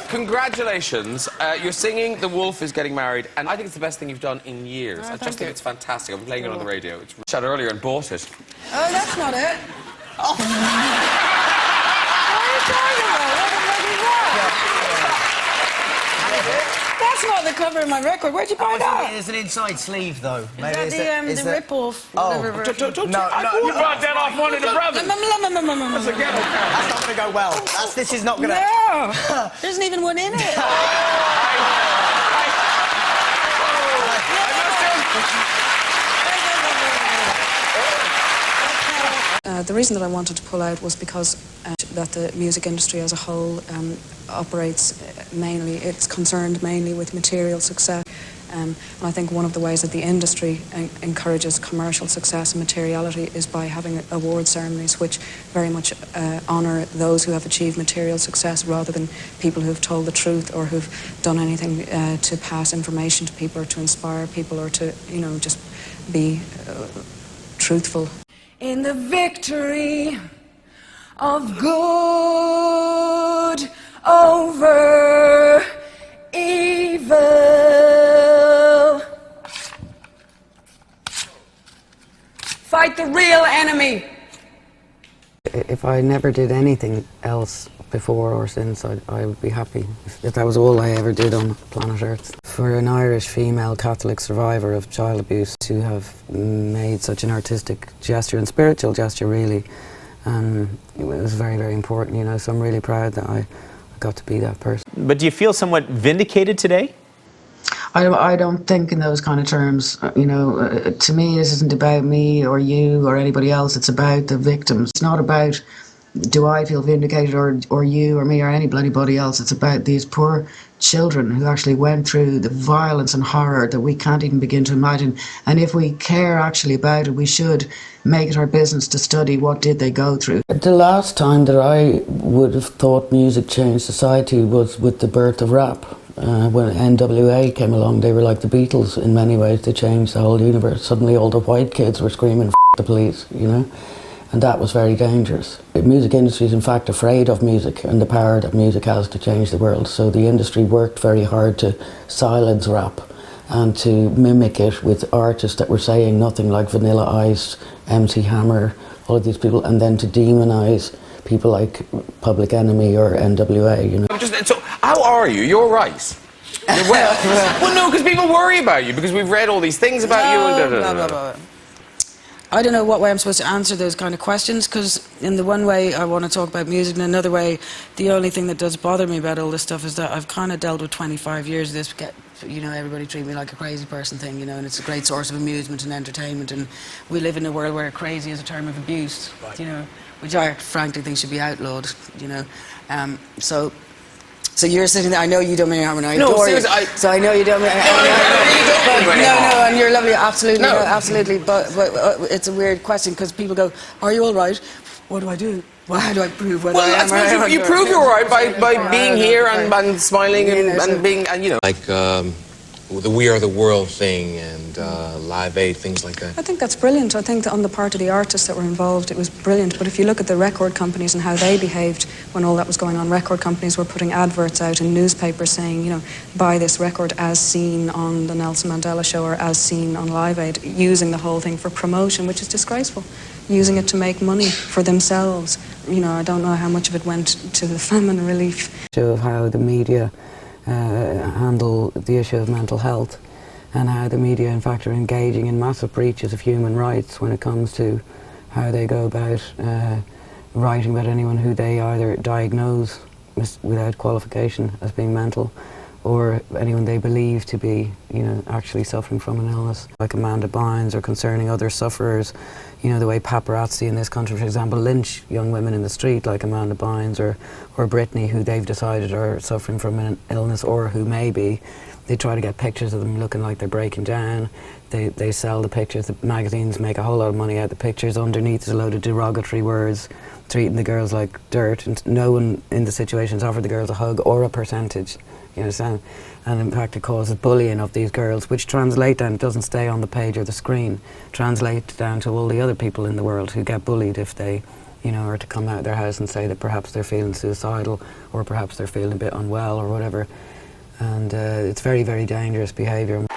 Congratulations. You're singing The Wolf is Getting Married, and I think it's the best thing you've done in years. I just think it's fantastic. I'm playing it on the radio. It's shot earlier and bought it. Oh, that's not it. Oh. What are you talking about? What the fuck is that? That's not the cover of my record. Where'd you buy that? It's an inside sleeve, though. Maybe is that the rip-off? Oh, no, you brought that off one of the brothers. That's a ghetto. That's not going to go well. This is not going to... No! There isn't even one in it. The reason that I wanted to pull out was because that the music industry as a whole operates mainly, it's concerned mainly with material success. And I think one of the ways that the industry encourages commercial success and materiality is by having award ceremonies which very much honour those who have achieved material success rather than people who've told the truth or who've done anything to pass information to people or to inspire people or to, you know, just be truthful. In the victory of good over evil, fight the real enemy. If I never did anything else before or since, I would be happy if that was all I ever did on planet Earth. For an Irish female Catholic survivor of child abuse to have made such an artistic gesture and spiritual gesture, really, it was very, very important, you know, so I'm really proud that I got to be that person. But do you feel somewhat vindicated today? I don't think in those kind of terms, you know. To me, this isn't about me or you or anybody else, it's about the victims. It's not about do I feel vindicated or you or me or anybody else. It's about these poor children who actually went through the violence and horror that we can't even begin to imagine. And if we care actually about it, we should make it our business to study what did they go through. The last time that I would have thought music changed society was with the birth of rap. When NWA came along, they were like the Beatles in many ways. They changed the whole universe. Suddenly all the white kids were screaming, "F the police," you know? And that was very dangerous. The music industry is in fact afraid of music and the power that music has to change the world. So the industry worked very hard to silence rap and to mimic it with artists that were saying nothing, like Vanilla Ice, MC Hammer, all of these people, and then to demonise people like Public Enemy or NWA, you know. So, how are you? You're right. Well, no, because people worry about you, because we've read all these things about you. And blah, blah, blah. I don't know what way I'm supposed to answer those kind of questions, because in the one way I want to talk about music, and another way, the only thing that does bother me about all this stuff is that I've kind of dealt with 25 years of this, you know, everybody treat me like a crazy person thing, you know, and it's a great source of amusement and entertainment, and we live in a world where crazy is a term of abuse, you know, which I frankly think should be outlawed, you know. So you're sitting there, I know you don't mean harm, and I adore you. So I know you don't mean harm. No, and you're lovely, absolutely, no, absolutely. But it's a weird question, because people go, "Are you all right? What do I do? Well, how do I prove whether I am or I am?" You prove you're all right by being here and smiling and being, and you know. Like the We Are the World thing and Live Aid, things like that. I think that's brilliant. I think that on the part of the artists that were involved, it was brilliant. But if you look at the record companies and how they behaved when all that was going on, record companies were putting adverts out in newspapers saying, you know, buy this record as seen on the Nelson Mandela Show or as seen on Live Aid, using the whole thing for promotion, which is disgraceful. Using it to make money for themselves. You know, I don't know how much of it went to the famine relief. Of how the media handle the issue of mental health, and how the media in fact are engaging in massive breaches of human rights when it comes to how they go about writing about anyone who they either diagnose without qualification as being mental, or anyone they believe to be, you know, actually suffering from an illness, like Amanda Bynes, or concerning other sufferers. You know, the way paparazzi in this country, for example, lynch young women in the street like Amanda Bynes or Brittany, who they've decided are suffering from an illness or who may be. They try to get pictures of them looking like they're breaking down. They sell the pictures. The magazines make a whole lot of money out of the pictures. Underneath is a load of derogatory words, treating the girls like dirt, and no one in the situation has offered the girls a hug or a percentage. You understand? And in fact it causes bullying of these girls, which translate then, it doesn't stay on the page or the screen, translate down to all the other people in the world who get bullied if they you know, or to come out of their house and say that perhaps they're feeling suicidal or perhaps they're feeling a bit unwell or whatever. And it's very, very dangerous behaviour.